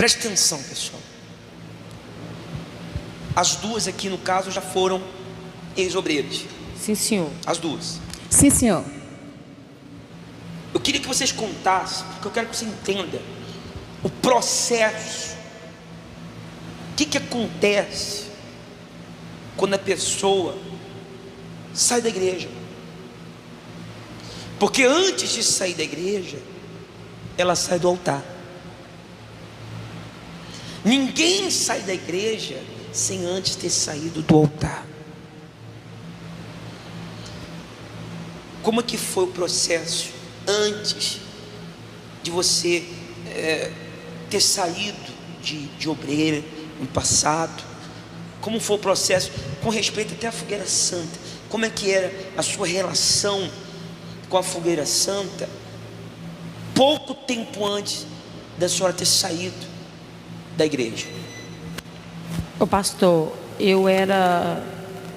Preste atenção, pessoal. As duas aqui no caso já foram ex-obreiros. Sim, senhor. As duas. Sim, senhor. Eu queria que vocês contassem, porque eu quero que você entenda o processo. O que acontece quando a pessoa sai da igreja? Porque antes de sair da igreja, ela sai do altar. Ninguém sai da igreja sem antes ter saído do altar. Como é que foi o processo antes de você ter saído de obreira no passado? Como foi o processo com respeito até à fogueira santa? Como é que era a sua relação com a fogueira santa pouco tempo antes da senhora ter saído da igreja? Ô pastor, eu era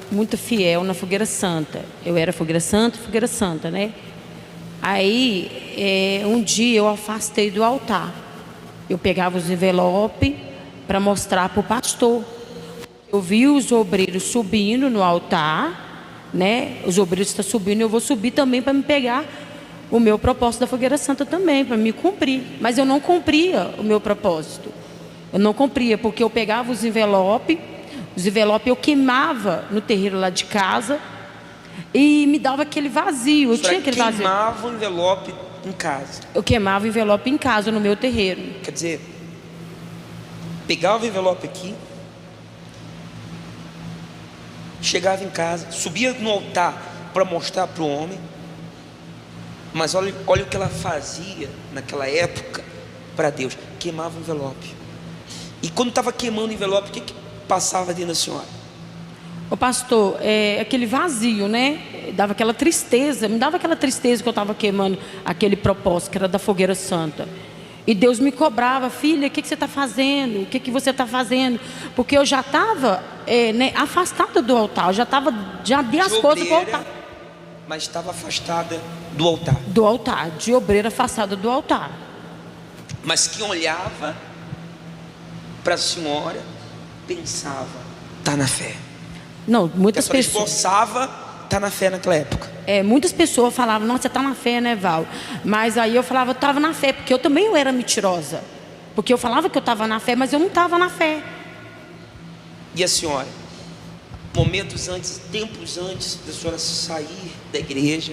muito fiel na fogueira santa. Eu era fogueira santa, né? Aí, um dia eu afastei do altar. Eu pegava os envelopes para mostrar para o pastor. Eu vi os obreiros subindo no altar, né? Os obreiros estão subindo, eu vou subir também para me pegar o meu propósito da fogueira santa também, para me cumprir. Mas eu não cumpria o meu propósito. Eu não cumpria, porque eu pegava os envelopes eu queimava no terreiro lá de casa e me dava aquele vazio. Eu tinha aquele vazio. Queimava o envelope em casa. Eu queimava o envelope em casa, no meu terreiro. Quer dizer, pegava o envelope aqui, chegava em casa, subia no altar para mostrar para o homem, mas olha o que ela fazia naquela época para Deus: queimava o envelope. E quando estava queimando o envelope, o que passava dentro da senhora? O pastor, aquele vazio, né? Dava aquela tristeza, me dava aquela tristeza que eu estava queimando aquele propósito que era da fogueira santa. E Deus me cobrava: filha, o que você está fazendo? O que você está fazendo? Porque eu já estava afastada do altar, já dei as coisas para o altar. Mas estava afastada do altar. Do altar, de obreira afastada do altar. Mas quem olhava para a senhora pensava: está na fé. Não, muitas pessoas esboçava: está na fé naquela época. Muitas pessoas falavam: nossa, você está na fé, né, Val? Mas aí eu falava: eu estava na fé, porque eu também era mentirosa. Porque eu falava que eu estava na fé, mas eu não estava na fé. E a senhora, momentos antes, tempos antes da senhora sair da igreja,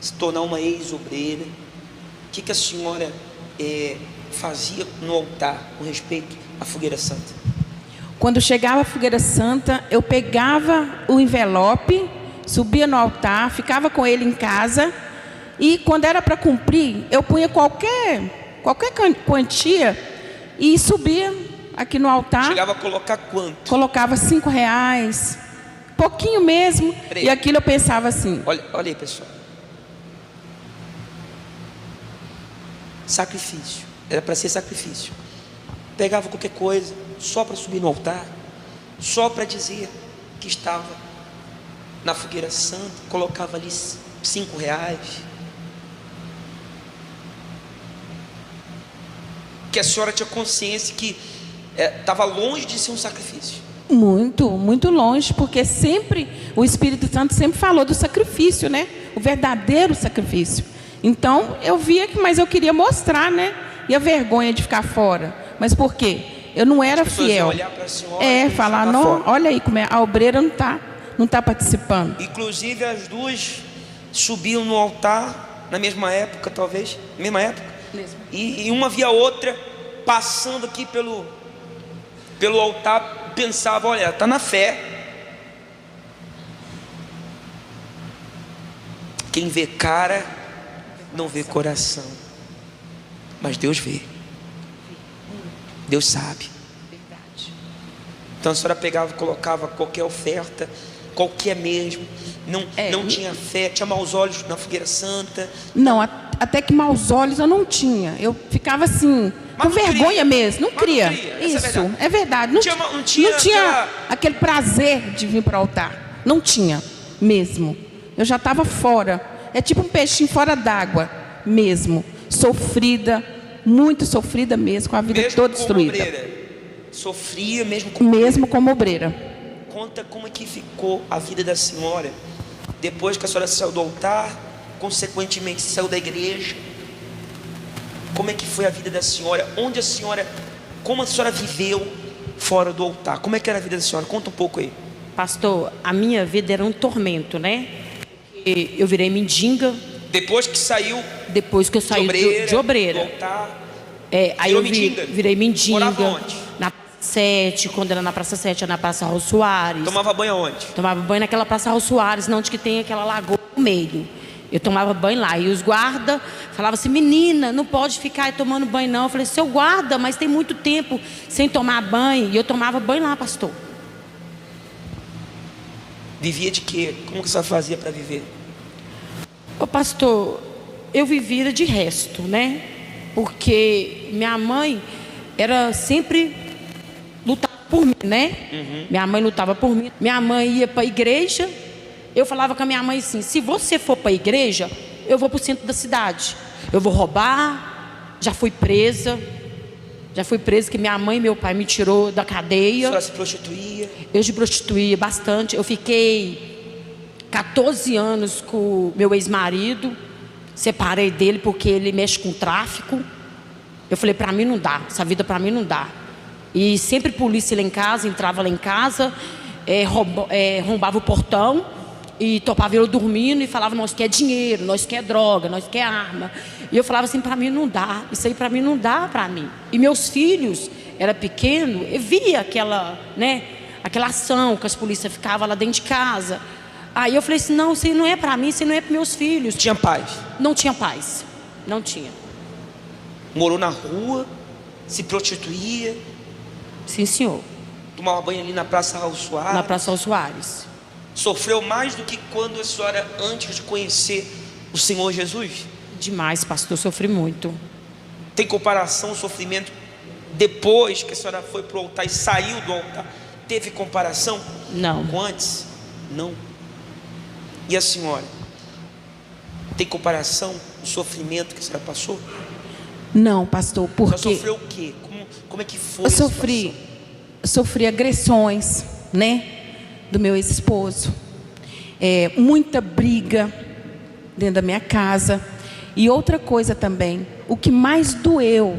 se tornar uma ex-obreira, o que a senhora fazia no altar com respeito à fogueira santa? Quando chegava a fogueira santa, eu pegava o envelope, subia no altar, ficava com ele em casa, e quando era para cumprir, eu punha qualquer quantia e subia aqui no altar. Chegava a colocar quanto? Colocava R$5, pouquinho mesmo. Peraí. E aquilo eu pensava assim: olha aí, pessoal, sacrifício, era para ser sacrifício. Pegava qualquer coisa só para subir no altar, só para dizer que estava na fogueira santa, colocava ali R$5. Que a senhora tinha consciência que estava longe de ser um sacrifício. Muito, muito longe, porque sempre o Espírito Santo sempre falou do sacrifício, né? O verdadeiro sacrifício. Então eu via que, mas eu queria mostrar, né? E a vergonha de ficar fora. Mas por quê? Eu não era fiel. Olhar para a senhora falar: não, olha aí como é, a obreira não tá participando. Inclusive as duas subiam no altar na mesma época, talvez, mesma época. Mesmo. E uma via a outra passando aqui pelo altar, pensava: olha, está na fé. Quem vê cara não vê coração, mas Deus vê. Deus sabe. Verdade. Então a senhora pegava e colocava qualquer oferta, qualquer mesmo. Não tinha fé, tinha maus olhos na fogueira santa. Não, até que maus olhos eu não tinha. Eu ficava assim, com vergonha mesmo, não queria. Isso, é verdade. Não tinha aquele prazer de vir para o altar. Não tinha mesmo. Eu já estava fora. É tipo um peixinho fora d'água mesmo. Sofrida, muito sofrida mesmo, com a vida Mesmo toda como destruída. obreira, sofria mesmo como Mesmo como obreira. Conta como é que ficou a vida da senhora depois que a senhora saiu do altar, consequentemente saiu da igreja. Como é que foi a vida da senhora? Como a senhora viveu fora do altar? Como é que era a vida da senhora? Conta um pouco aí. Pastor, a minha vida era um tormento, né? E eu virei mendiga. Depois que saiu Depois que eu saí de obreira. do altar, Aí eu virei mendiga. Morava onde? Na Praça 7, quando era na Praça 7, era na Praça Raul Soares. Tomava banho aonde? Tomava banho naquela Praça Raul Soares, não onde que tem aquela lagoa no meio. Eu tomava banho lá. E os guardas falavam assim: menina, não pode ficar aí tomando banho não. Eu falei: seu guarda, mas tem muito tempo sem tomar banho. E eu tomava banho lá, pastor. Vivia de quê? Como que você fazia para viver? Ô pastor, eu vivia de resto, né? Porque minha mãe era sempre lutava por mim, né? Minha mãe lutava por mim. Minha mãe ia para a igreja. Eu falava com a minha mãe assim: se você for para a igreja, eu vou para o centro da cidade. Eu vou roubar. Já fui presa, que minha mãe e meu pai me tirou da cadeia. A senhora se prostituía? Eu me prostituía bastante. Eu fiquei 14 anos com o meu ex-marido. Separei dele porque ele mexe com tráfico. Eu falei: para mim não dá, essa vida para mim não dá. E sempre polícia lá em casa, entrava lá em casa, roubava o portão e topava eu dormindo e falava: nós quer dinheiro, nós quer droga, nós quer arma. E eu falava assim: para mim não dá, isso aí para mim não dá para mim. E meus filhos, era pequeno, eu via aquela ação que as polícias ficavam lá dentro de casa. Aí eu falei assim: não, isso aí não é para mim, isso aí não é para meus filhos. Tinha paz? Não tinha paz, não tinha. Morou na rua, se prostituía? Sim, senhor. Tomava banho ali na Praça Raul Soares? Na Praça Raul Soares. Sofreu mais do que quando a senhora, antes de conhecer o Senhor Jesus? Demais, pastor, sofri muito. Tem comparação o sofrimento depois que a senhora foi para o altar e saiu do altar? Teve comparação? Não. Com antes? Não. E a senhora? Tem comparação o sofrimento que a senhora passou? Não, pastor, porque... Você sofreu o quê? Como é que foi? Eu sofri agressões, né, do meu ex-esposo, muita briga dentro da minha casa. E outra coisa também, o que mais doeu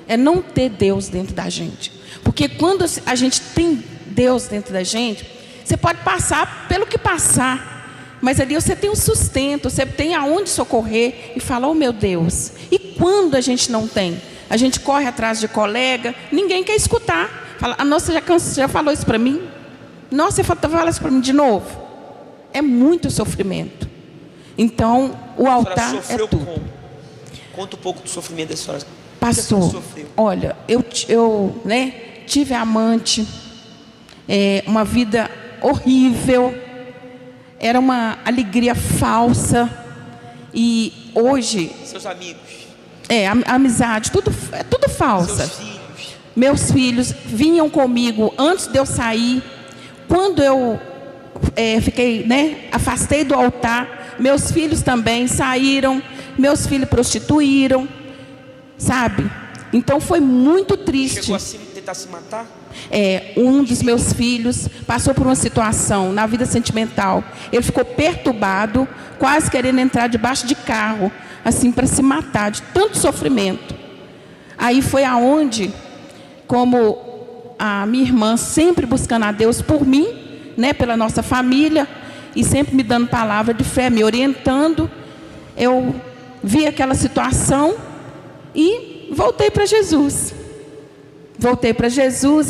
é não ter Deus dentro da gente. Porque quando a gente tem Deus dentro da gente, você pode passar pelo que passar, mas ali você tem um sustento, você tem aonde socorrer e falar: oh meu Deus. E quando a gente não tem? A gente corre atrás de colega, ninguém quer escutar. Fala: ah, nossa, já falou isso para mim? Nossa, você fala isso para mim de novo? É muito sofrimento. Então, o altar é tudo. Como? Conta um pouco do sofrimento da senhora. Pastor, olha, eu tive amante, uma vida horrível, era uma alegria falsa. E hoje... Seus amigos? A amizade, tudo falsa. Seus filhos? Meus filhos vinham comigo antes de eu sair. Quando eu fiquei, afastei do altar, meus filhos também saíram, meus filhos prostituíram, sabe? Então foi muito triste. Chegou a tentar se matar? Um dos meus filhos passou por uma situação na vida sentimental. Ele ficou perturbado, quase querendo entrar debaixo de carro, assim, para se matar, de tanto sofrimento. Aí foi aonde, como a minha irmã, sempre buscando a Deus por mim, pela nossa família, e sempre me dando palavra de fé, me orientando, eu vi aquela situação e voltei para Jesus.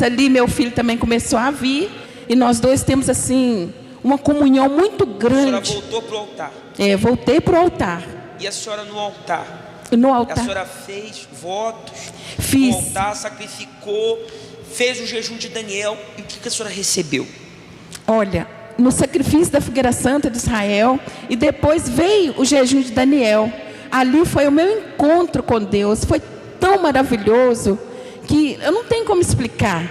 Ali meu filho também começou a vir, e nós dois temos assim uma comunhão muito grande. A senhora voltou para o altar? Voltei para o altar. E a senhora no altar? No altar. A senhora fez votos? Fiz. No altar, sacrificou, fez o jejum de Daniel. E o que a senhora recebeu? Olha, no sacrifício da Fogueira Santa de Israel, e depois veio o jejum de Daniel. Ali foi o meu encontro com Deus. Foi tão maravilhoso que eu não tenho como explicar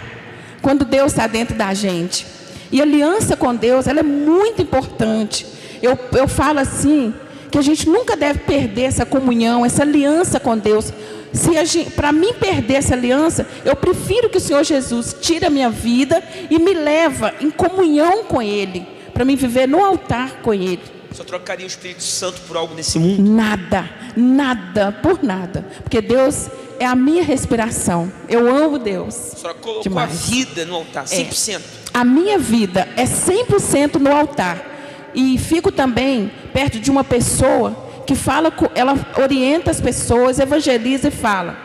quando Deus está dentro da gente. E a aliança com Deus, ela é muito importante. Eu falo assim, que a gente nunca deve perder essa comunhão, essa aliança com Deus. Para mim perder essa aliança, eu prefiro que o Senhor Jesus tire a minha vida e me leva em comunhão com Ele, para mim viver no altar com Ele. Só trocaria o Espírito Santo por algo nesse mundo? Nada, nada, por nada. Porque Deus é a minha respiração. Eu amo Deus. A senhora colocou demais. A vida no altar, 100%. A minha vida é 100% no altar. E fico também perto de uma pessoa que fala, ela orienta as pessoas, evangeliza e fala: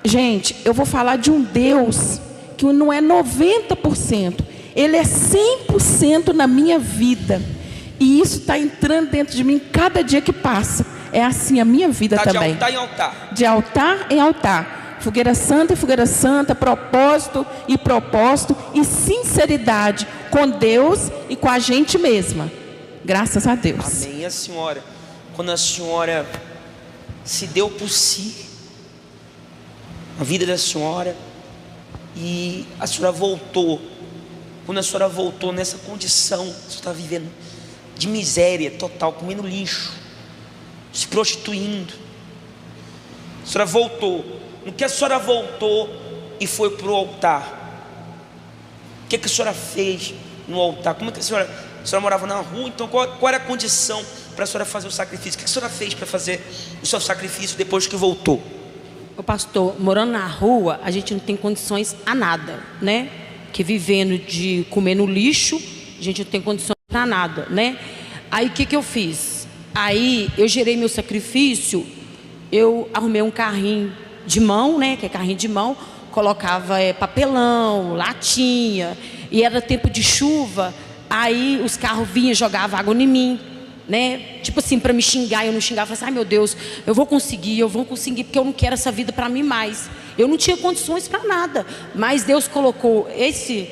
gente, eu vou falar de um Deus que não é 90%, Ele é 100% na minha vida. E isso está entrando dentro de mim cada dia que passa. É assim a minha vida também. De altar em altar. De altar em altar. Fogueira santa e fogueira santa, propósito e propósito e sinceridade com Deus e com a gente mesma. Graças a Deus. Amém. A senhora, quando a senhora se deu por si, a vida da senhora, e a senhora voltou, quando a senhora voltou nessa condição, você está vivendo de miséria total, comendo lixo, se prostituindo, a senhora voltou. No que a senhora voltou e foi para o altar, o que a senhora fez no altar? Como é que a senhora morava na rua, então qual era a condição para a senhora fazer o sacrifício? O que a senhora fez para fazer o seu sacrifício depois que voltou? O pastor, morando na rua, a gente não tem condições a nada, né? Que vivendo de comer no lixo, a gente não tem condições para nada, né? Aí o que eu fiz? Aí eu gerei meu sacrifício, eu arrumei um carrinho de mão, né? Que é carrinho de mão, colocava papelão, latinha, e era tempo de chuva. Aí os carros vinham e jogavam água em mim, né? Tipo assim, para me xingar, eu não xingava. Eu falei assim: ai meu Deus, eu vou conseguir, porque eu não quero essa vida para mim mais. Eu não tinha condições para nada, mas Deus colocou esse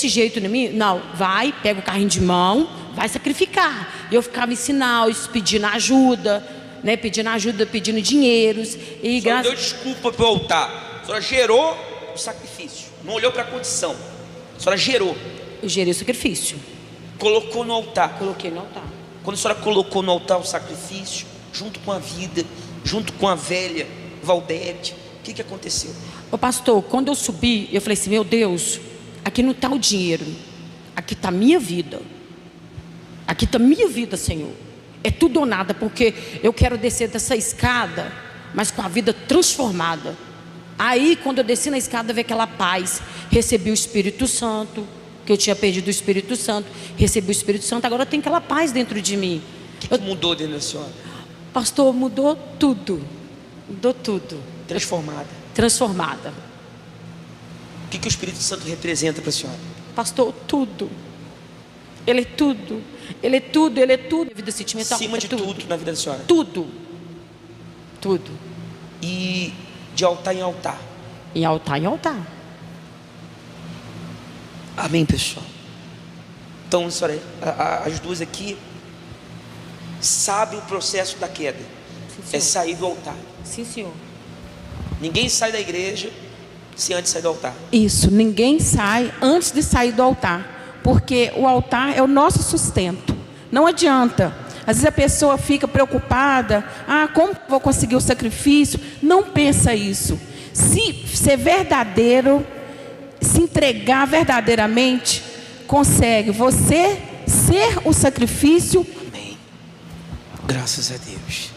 jeito em mim. Não, vai, pega o carrinho de mão, vai sacrificar. E eu ficava em sinal, pedindo ajuda, né? Pedindo dinheiros. E só deu desculpa para o altar. A senhora gerou o sacrifício, não olhou para a condição. A senhora gerou. Eu gerei o sacrifício. Colocou no altar. Coloquei no altar. Quando a senhora colocou no altar o sacrifício, junto com a vida, junto com a velha Valdete, o que aconteceu? Ô pastor, quando eu subi, eu falei assim: meu Deus, aqui não está o dinheiro, aqui está a minha vida. Aqui está a minha vida, Senhor. É tudo ou nada, porque eu quero descer dessa escada, mas com a vida transformada. Aí, quando eu desci na escada, veio aquela paz. Recebi o Espírito Santo, que eu tinha perdido o Espírito Santo. Recebi o Espírito Santo, agora tem aquela paz dentro de mim. O que mudou dentro da senhora? Pastor, mudou tudo. Mudou tudo. Transformada. O que o Espírito Santo representa para a senhora? Pastor, tudo. Ele é tudo. Ele é tudo, ele é tudo. Vida sentimental. Acima de tudo na vida da senhora. Tudo. E de altar em altar. Em altar em altar. Amém, pessoal. Então, senhora, as duas aqui sabem o processo da queda. Sim, é sair do altar. Sim, senhor. Ninguém sai da igreja se antes sair do altar. Isso, ninguém sai antes de sair do altar. Porque o altar é o nosso sustento. Não adianta. Às vezes a pessoa fica preocupada: como vou conseguir o sacrifício? Não pensa isso. Se ser verdadeiro, se entregar verdadeiramente, consegue você ser o sacrifício. Amém. Graças a Deus.